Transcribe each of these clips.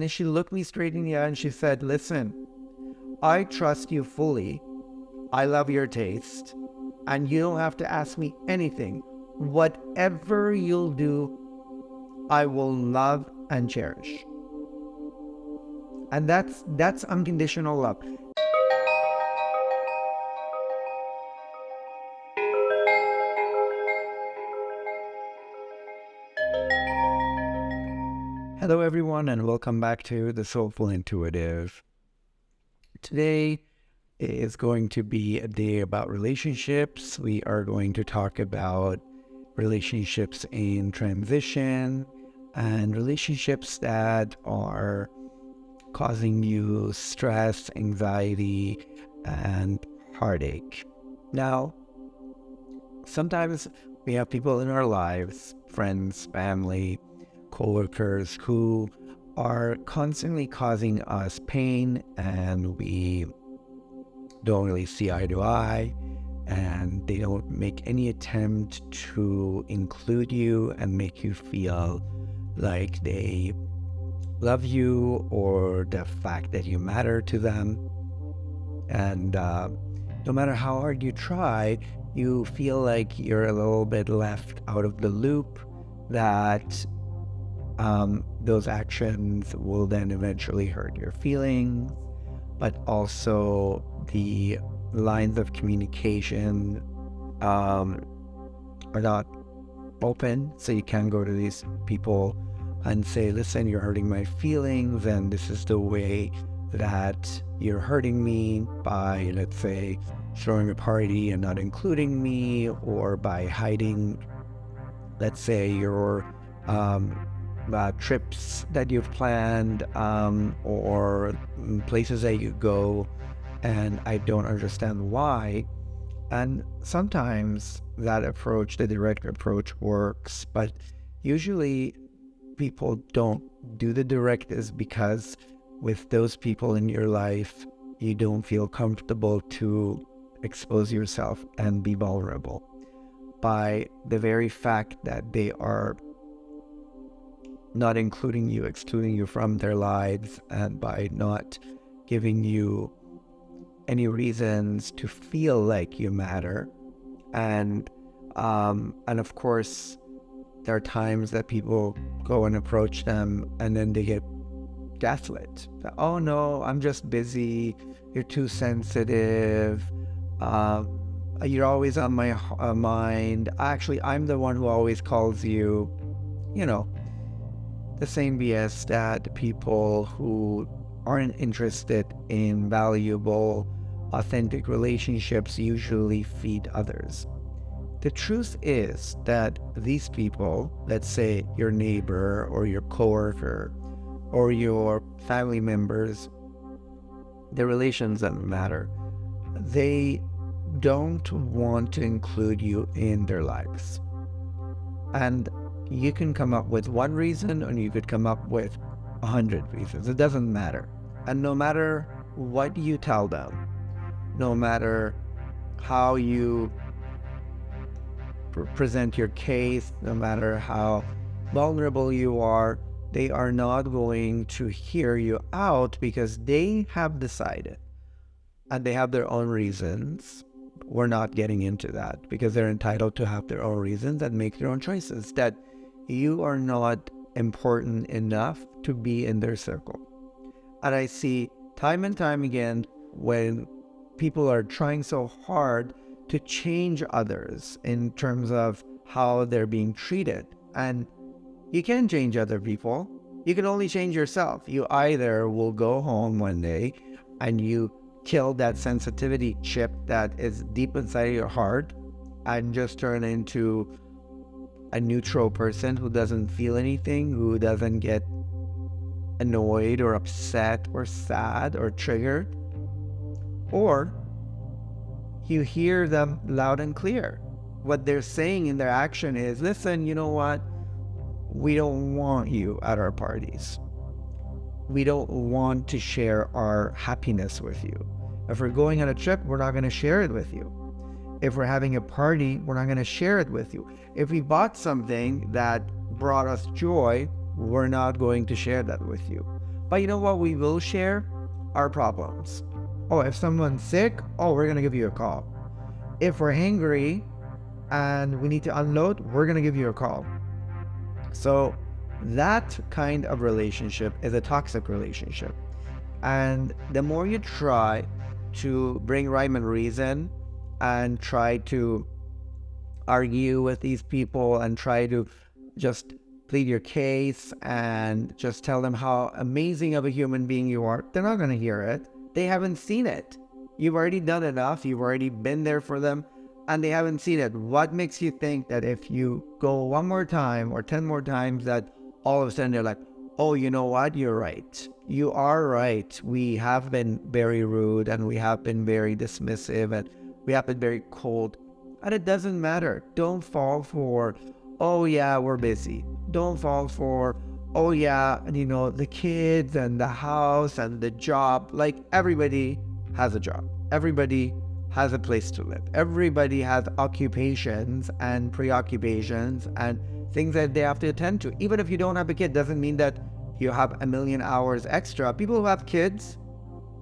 And then she looked me straight in the eye and she said, listen, I trust you fully. I love your taste. And you don't have to ask me anything. Whatever you'll do, I will love and cherish. And that's unconditional love. Hello everyone, and welcome back to the Soulful Intuitive. Today is going to be a day about relationships. We are going to talk about relationships in transition and relationships that are causing you stress, anxiety, and heartache. Now, sometimes we have people in our lives, friends, family, co-workers, who are constantly causing us pain, and we don't really see eye to eye, and they don't make any attempt to include you and make you feel like they love you or the fact that you matter to them. And no matter how hard you try, you feel like you're a little bit left out of the loop, that those actions will then eventually hurt your feelings, but also the lines of communication are not open. So you can go to these people and say, listen, you're hurting my feelings, and this is the way that you're hurting me by, let's say, throwing a party and not including me, or by hiding, let's say, your trips that you've planned, or places that you go, and I don't understand why. And sometimes that approach, the direct approach, works, but usually people don't do the direct is because with those people in your life, you don't feel comfortable to expose yourself and be vulnerable. By the very fact that they are not including you, excluding you from their lives, and by not giving you any reasons to feel like you matter. And of course, there are times that people go and approach them and then they get gaslit. Oh no, I'm just busy. You're too sensitive. You're always on my mind. Actually, I'm the one who always calls you. You know, the same BS that people who aren't interested in valuable, authentic relationships usually feed others. The truth is that these people, let's say your neighbor or your coworker or your family members, the relations that matter, they don't want to include you in their lives. And you can come up with one reason, or you could come up with 100 reasons. It doesn't matter. And no matter what you tell them, no matter how you present your case, no matter how vulnerable you are, they are not going to hear you out, because they have decided, and they have their own reasons. We're not getting into that, because they're entitled to have their own reasons and make their own choices, that you are not important enough to be in their circle. And I see time and time again when people are trying so hard to change others in terms of how they're being treated. And you can't change other people. You can only change yourself. You either will go home one day and you kill that sensitivity chip that is deep inside your heart and just turn into a neutral person who doesn't feel anything, who doesn't get annoyed or upset or sad or triggered. Or you hear them loud and clear. What they're saying in their action is, listen, you know what? We don't want you at our parties. We don't want to share our happiness with you. If we're going on a trip, we're not going to share it with you. If we're having a party, we're not going to share it with you. If we bought something that brought us joy, we're not going to share that with you. But you know what we will share? Our problems. Oh, if someone's sick, oh, we're going to give you a call. If we're angry and we need to unload, we're going to give you a call. So that kind of relationship is a toxic relationship. And the more you try to bring rhyme and reason and try to argue with these people and try to just plead your case and just tell them how amazing of a human being you are, they're not going to hear it. They haven't seen it. You've already done enough. You've already been there for them and they haven't seen it. What makes you think that if you go one more time or 10 more times that all of a sudden they're like, oh, you know what? You're right. You are right. We have been very rude and we have been very dismissive and we have been very cold. And it doesn't matter. Don't fall for, oh yeah, we're busy. Don't fall for, oh yeah, the kids and the house and the job. Like everybody has a job. Everybody has a place to live. Everybody has occupations and preoccupations and things that they have to attend to. Even if you don't have a kid, doesn't mean that you have a million hours extra. People who have kids,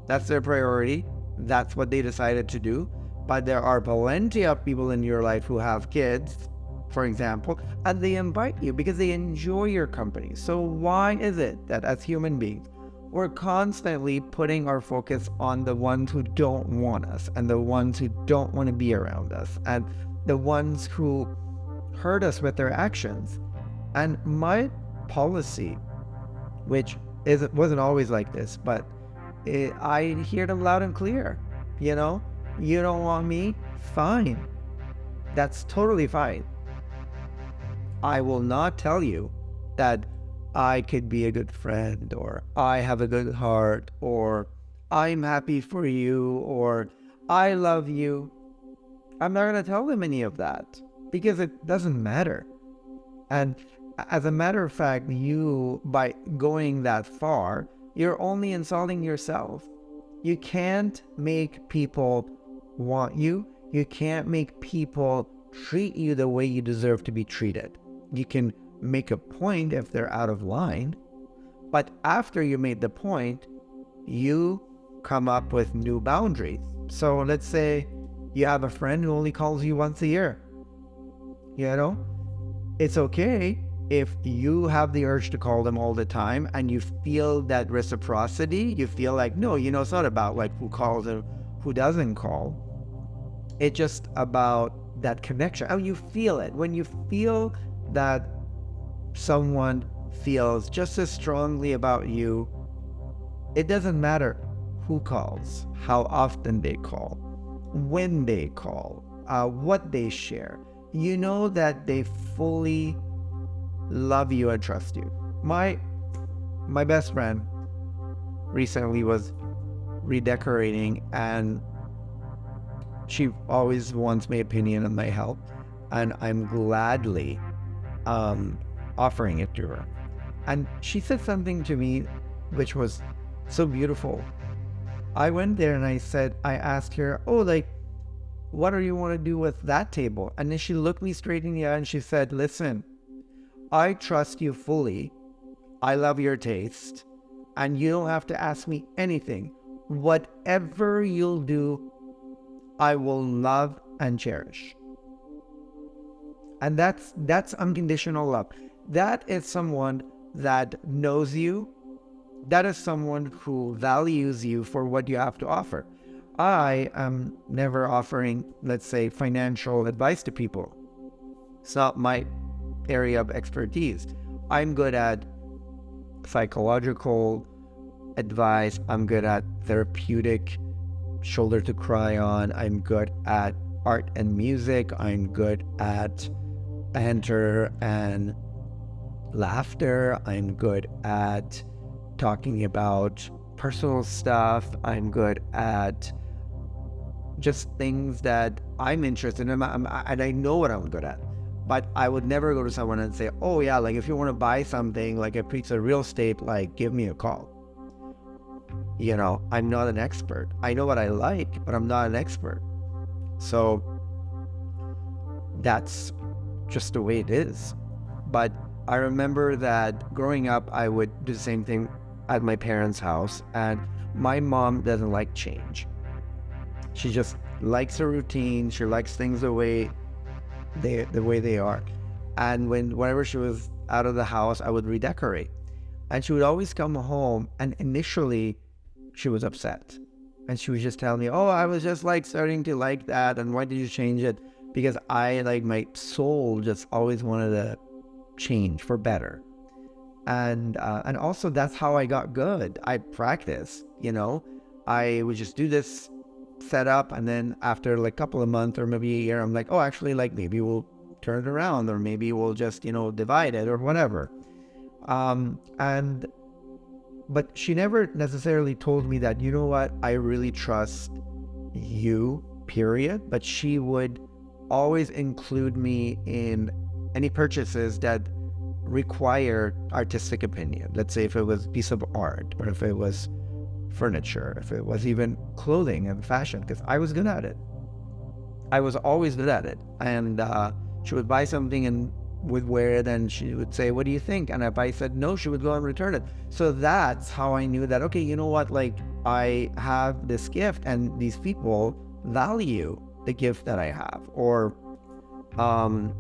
that's their priority. That's what they decided to do. But there are plenty of people in your life who have kids, for example, and they invite you because they enjoy your company. So why is it that as human beings, we're constantly putting our focus on the ones who don't want us and the ones who don't want to be around us and the ones who hurt us with their actions? And my policy, which wasn't always like this, but I hear them loud and clear. You don't want me? Fine. That's totally fine. I will not tell you that I could be a good friend or I have a good heart or I'm happy for you or I love you. I'm not going to tell them any of that because it doesn't matter. And as a matter of fact, by going that far, you're only insulting yourself. You can't make people want you. You can't make people treat you the way you deserve to be treated. You can make a point if they're out of line, but after you made the point, you come up with new boundaries. So let's say you have a friend who only calls you once a year. It's okay if you have the urge to call them all the time and you feel that reciprocity. You feel like, no, it's not about like who calls and who doesn't call. It's just about that connection. Oh, you feel it. When you feel that someone feels just as strongly about you, it doesn't matter who calls, how often they call, when they call, what they share. You know that they fully love you and trust you. My best friend recently was redecorating and she always wants my opinion and my help, and I'm gladly offering it to her. And she said something to me which was so beautiful. I went there and I asked her, oh, like, what do you want to do with that table? And then she looked me straight in the eye and she said, listen, I trust you fully. I love your taste. And you don't have to ask me anything. Whatever you'll do, I will love and cherish. And that's unconditional love. That is someone that knows you. That is someone who values you for what you have to offer. I am never offering, let's say, financial advice to people. It's not my area of expertise. I'm good at psychological advice. I'm good at therapeutic shoulder to cry on. I'm good at art and music. I'm good at banter and laughter. I'm good at talking about personal stuff. I'm good at just things that I'm interested in, and I know what I'm good at. But I would never go to someone and say, oh yeah, like if you want to buy something, like a piece of real estate, like give me a call. I'm not an expert. I know what I like, but I'm not an expert. So that's just the way it is. But I remember that growing up, I would do the same thing at my parents' house, and my mom doesn't like change. She just likes her routine. She likes things the way they are. And whenever she was out of the house, I would redecorate. And she would always come home, and initially she was upset. And she would just tell me, "Oh, I was just like starting to like that, and why did you change it?" Because I, like, my soul just always wanted to change for better. And also that's how I got good. I practiced, I would just do this setup, and then after like a couple of months or maybe a year, I'm like, oh, actually, like, maybe we'll turn it around, or maybe we'll just divide it or whatever. And but she never necessarily told me that, you know what, I really trust you, period. But she would always include me in any purchases that required artistic opinion. Let's say if it was a piece of art, or if it was furniture, if it was even clothing and fashion, because I was good at it. I was always good at it. And she would buy something and would wear it, and she would say, "What do you think?" And if I said no, she would go and return it. So that's how I knew that, okay, you know what, like, I have this gift, and these people value the gift that I have. Or and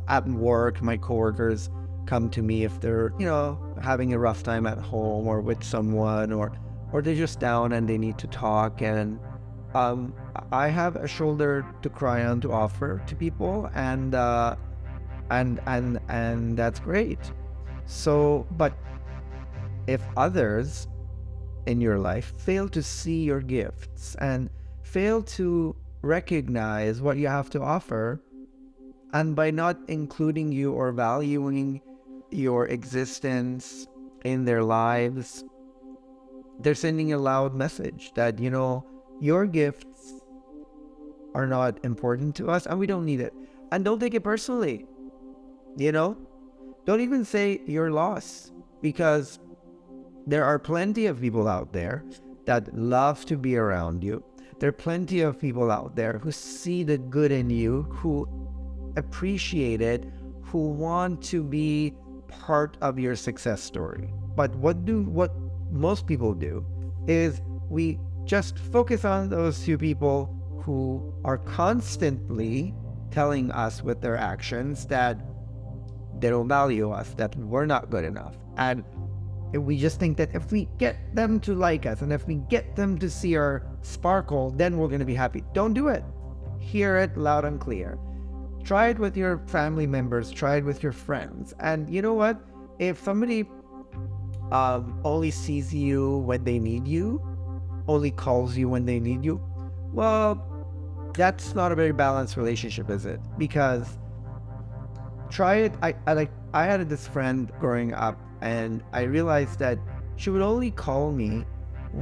at work, my coworkers come to me if they're, having a rough time at home or with someone, or they're just down and they need to talk. And I have a shoulder to cry on to offer to people, and that's great. So, but if others in your life fail to see your gifts and fail to recognize what you have to offer, and by not including you or valuing your existence in their lives, they're sending a loud message that, your gifts are not important to us and we don't need it. And don't take it personally, Don't even say you're lost, because there are plenty of people out there that love to be around you. There are plenty of people out there who see the good in you, who appreciate it, who want to be part of your success story. But what most people do is we just focus on those few people who are constantly telling us with their actions that they don't value us, that we're not good enough. And we just think that if we get them to like us, and if we get them to see our sparkle, then we're going to be happy. Don't do it. Hear it loud and clear. Try it with your family members. Try it with your friends. And you know what? If somebody only sees you when they need you, only calls you when they need you, well, that's not a very balanced relationship, is it? Because try it. I had this friend growing up, and I realized that she would only call me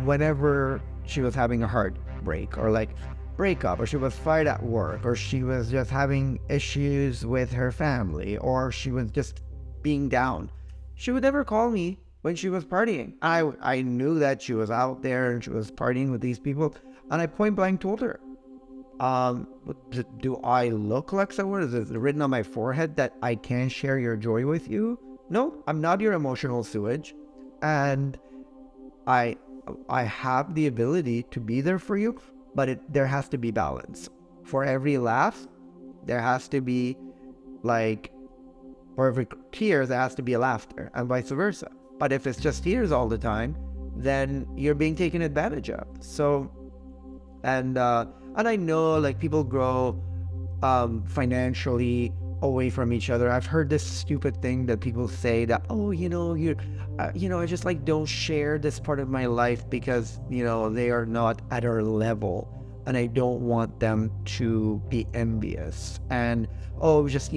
whenever she was having a heartbreak, or like breakup, or she was fired at work, or she was just having issues with her family, or she was just being down. She would never call me when she was partying. I knew that she was out there and she was partying with these people, and I point blank told her, do I look like someone? Is it written on my forehead that I can't share your joy with you? No, I'm not your emotional sewage, and I have the ability to be there for you, but there has to be balance. For every laugh, there has to be, like, for every tear, there has to be a laughter, and vice versa. But if it's just tears all the time, then you're being taken advantage of. So, and I know, like, people grow financially away from each other. I've heard this stupid thing that people say that, oh, I just, like, don't share this part of my life because, they are not at our level, and I don't want them to be envious. And, oh, just,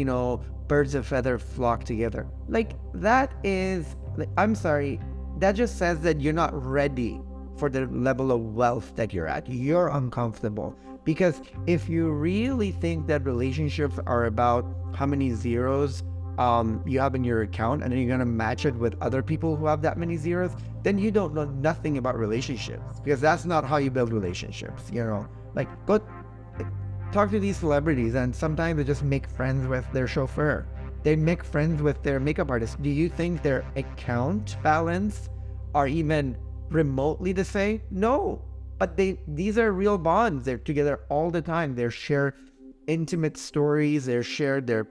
birds of feather flock together. Like, that is, like, I'm sorry, that just says that you're not ready for the level of wealth that you're at. You're uncomfortable. Because if you really think that relationships are about how many zeros you have in your account, and then you're going to match it with other people who have that many zeros, then you don't know nothing about relationships, because that's not how you build relationships. Like, go talk to these celebrities, and sometimes they just make friends with their chauffeur. They make friends with their makeup artist. Do you think their account balance are even remotely the same? No. But these are real bonds. They're together all the time. They share intimate stories. They share their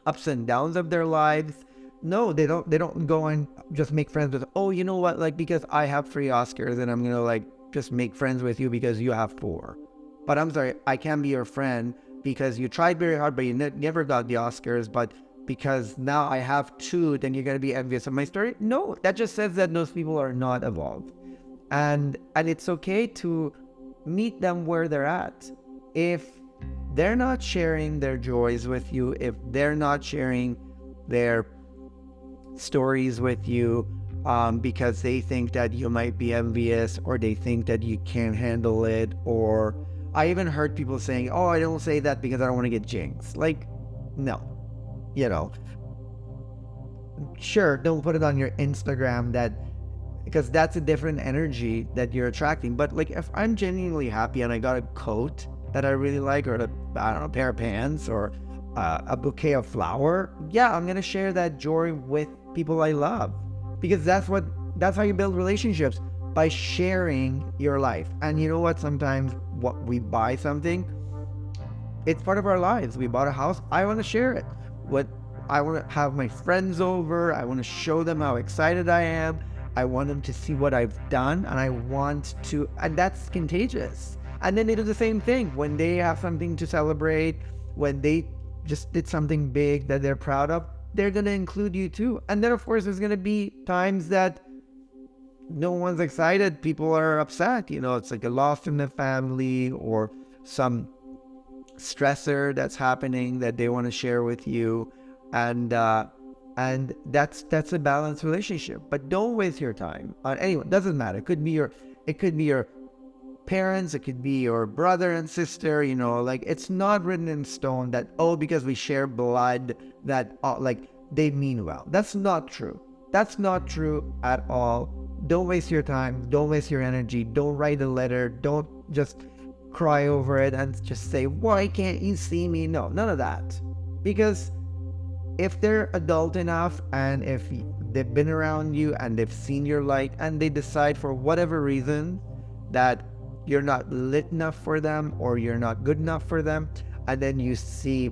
ups and downs of their lives. No, they don't go and just make friends with, oh, you know what, like, because I have 3 Oscars and I'm gonna like just make friends with you because you have 4. But I'm sorry, I can't be your friend because you tried very hard but you never got the Oscars, but because now I have 2, then you're gonna be envious of my story. No, that just says that those people are not evolved. And it's okay to meet them where they're at. If they're not sharing their joys with you, if they're not sharing their stories with you, because they think that you might be envious, or they think that you can't handle it, or I even heard people saying, oh, I don't say that because I don't want to get jinxed. Like, no, you know, sure, don't put it on your Instagram, that because that's a different energy that you're attracting. But like, if I'm genuinely happy and I got a coat that I really like, or I don't know, a pair of pants, or a bouquet of flower, yeah, I'm gonna share that joy with people I love, because that's how you build relationships, by sharing your life. And you know what? Sometimes what we buy something, it's part of our lives. We bought a house. I want to share it. What I want to have my friends over. I want to show them how excited I am. I want them to see what I've done, and I want to, and that's contagious. And then they do the same thing when they have something to celebrate, when they just did something big that they're proud of, they're going to include you too. And then of course there's going to be times that no one's excited, people are upset, it's like a loss in the family, or some stressor that's happening that they want to share with you. And that's a balanced relationship. But don't waste your time on anyone. Doesn't matter. It could be your parents, it could be your brother and sister. Like, it's not written in stone that, oh, because we share blood, that like they mean well. That's not true. That's not true at all. Don't waste your time. Don't waste your energy. Don't write a letter. Don't just cry over it and just say, why can't you see me? No, none of that. Because if they're adult enough, and if they've been around you and they've seen your light, and they decide for whatever reason that you're not lit enough for them, or you're not good enough for them, and then you see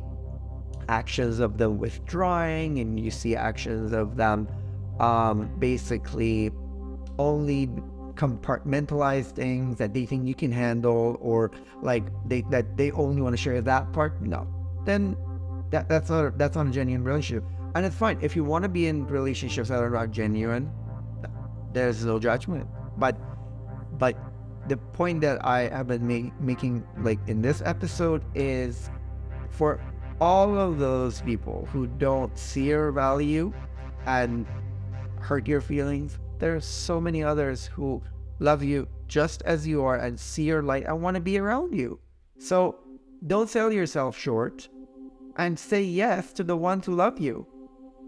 actions of them withdrawing, and you see actions of them basically only compartmentalize things that they think you can handle, or like they only want to share that part, no, then that's not a genuine relationship. And it's fine if you want to be in relationships that are not genuine. There's no judgment. But the point that I have been making, like, in this episode, is for all of those people who don't see your value and hurt your feelings, there's so many others who love you just as you are and see your light and want to be around you. So don't sell yourself short, and say yes to the ones who love you,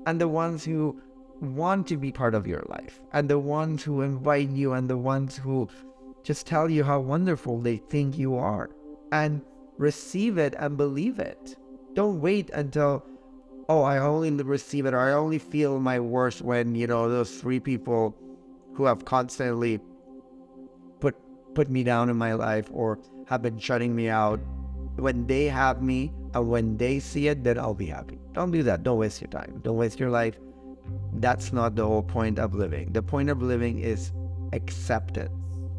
and the ones who want to be part of your life, and the ones who invite you, and the ones who just tell you how wonderful they think you are, and receive it and believe it. Don't wait until, oh, I only receive it, or I only feel my worst when, those 3 people who have constantly put me down in my life, or have been shutting me out, when they have me, and when they see it, then I'll be happy. Don't do that. Don't waste your time. Don't waste your life. That's not the whole point of living. The point of living is acceptance.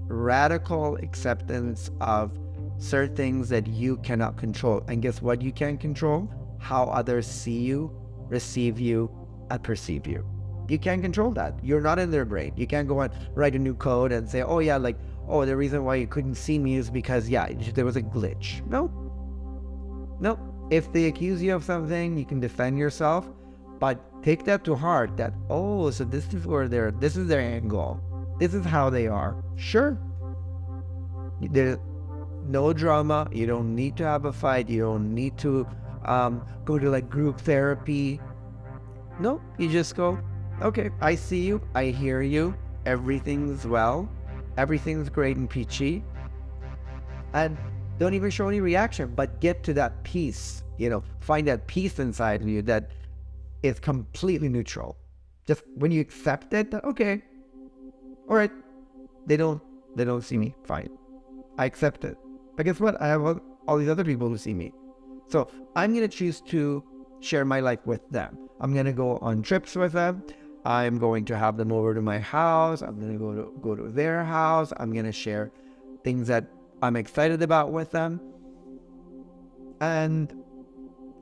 Radical acceptance of certain things that you cannot control. And guess what you can control? How others see you, receive you, and perceive you. You can't control that. You're not in their brain. You can't go and write a new code and say, oh yeah, like, oh, the reason why you couldn't see me is because, yeah, there was a glitch. No. If they accuse you of something, you can defend yourself, but take that to heart, that, oh, so this is their angle. This is how they are. Sure. There's no drama. You don't need to have a fight. You don't need to go to like group therapy. No, you just go, okay, I see you. I hear you. Everything's well. Everything's great and peachy. And don't even show any reaction, but get to that peace, find that peace inside of you, that is completely neutral. Just when you accept it, okay, all right, they don't see me, fine. I accept it. But guess what? I have all these other people who see me. So I'm going to choose to share my life with them. I'm going to go on trips with them. I'm going to have them over to my house. I'm going to go to their house. I'm going to share things that I'm excited about with them. And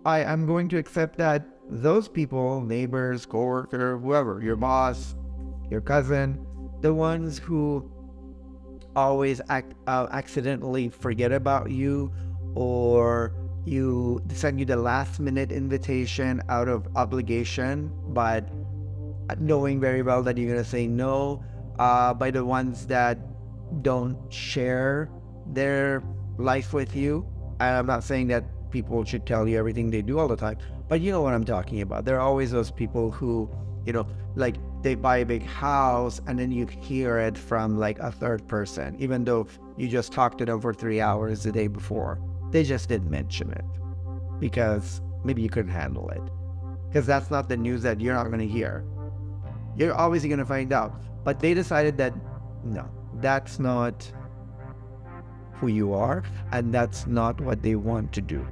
I am going to accept that those people, neighbors, coworker, whoever, your boss, your cousin, the ones who always accidentally forget about you, or you send you the last minute invitation out of obligation, but knowing very well that you're going to say no, by the ones that don't share their life with you. And I'm not saying that people should tell you everything they do all the time, but you know what I'm talking about. There are always those people who, like they buy a big house and then you hear it from like a third person, even though you just talked to them for 3 hours the day before. They just didn't mention it because maybe you couldn't handle it, because that's not the news that you're not going to hear. You're obviously going to find out, but they decided that no, that's not who you are, and that's not what they want to do,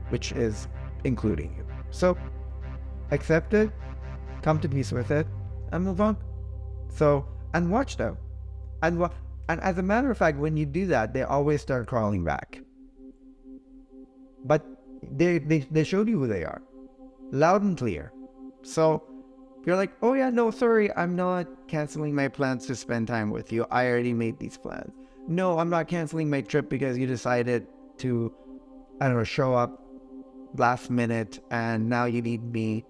which is including you. So accept it, come to peace with it, and move on. So, and watch them. And as a matter of fact, when you do that, they always start crawling back. But they showed you who they are, loud and clear. So you're like, oh yeah, no, sorry, I'm not canceling my plans to spend time with you. I already made these plans. No, I'm not canceling my trip because you decided to, I don't know, show up last minute and now you need me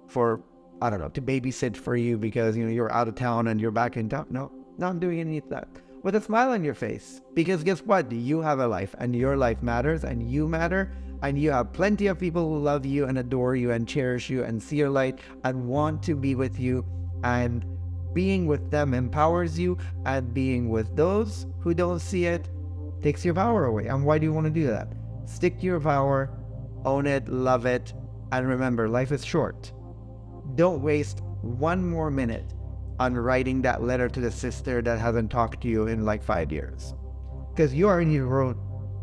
for, I don't know, to babysit for you because, you're out of town and you're back in town. No, not doing any of that. With a smile on your face. Because guess what? You have a life and your life matters and you matter. And you have plenty of people who love you and adore you and cherish you and see your light and want to be with you. And being with them empowers you, and being with those who don't see it takes your power away. And why do you want to do that? Stick to your power, own it, love it, and remember, life is short. Don't waste one more minute on writing that letter to the sister that hasn't talked to you in like 5 years. Because you already wrote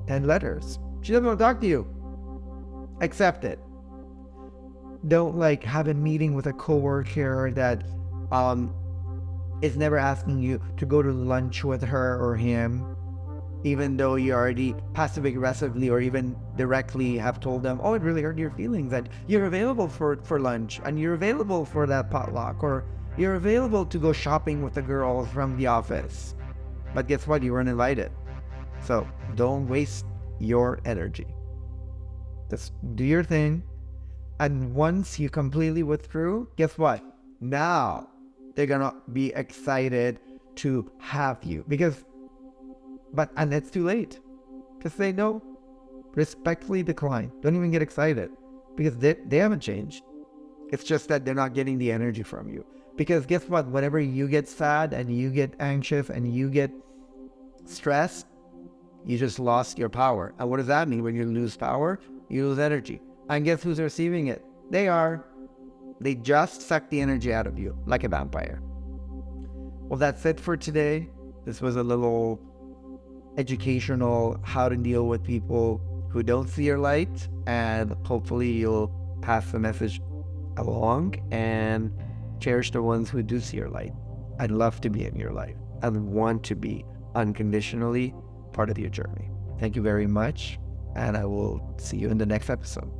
10 letters. She doesn't want to talk to you. Accept it. Don't like have a meeting with a coworker that is never asking you to go to lunch with her or him, even though you already passive aggressively or even directly have told them, oh, it really hurt your feelings that you're available for lunch and you're available for that potluck, or you're available to go shopping with the girls from the office. But guess what? You weren't invited. So don't waste your energy. Just do your thing. And once you completely withdrew, guess what? Now they're gonna be excited to have you. And it's too late. Just say no. Respectfully decline. Don't even get excited. Because they haven't changed. It's just that they're not getting the energy from you. Because guess what? Whenever you get sad and you get anxious and you get stressed, you just lost your power. And what does that mean? When you lose power, you lose energy. And guess who's receiving it? They are. They just suck the energy out of you like a vampire. Well, that's it for today. This was a little educational how to deal with people who don't see your light, and hopefully you'll pass the message along and cherish the ones who do see your light. I'd love to be in your life. I want to be unconditionally part of your journey. Thank you very much, and I will see you in the next episode.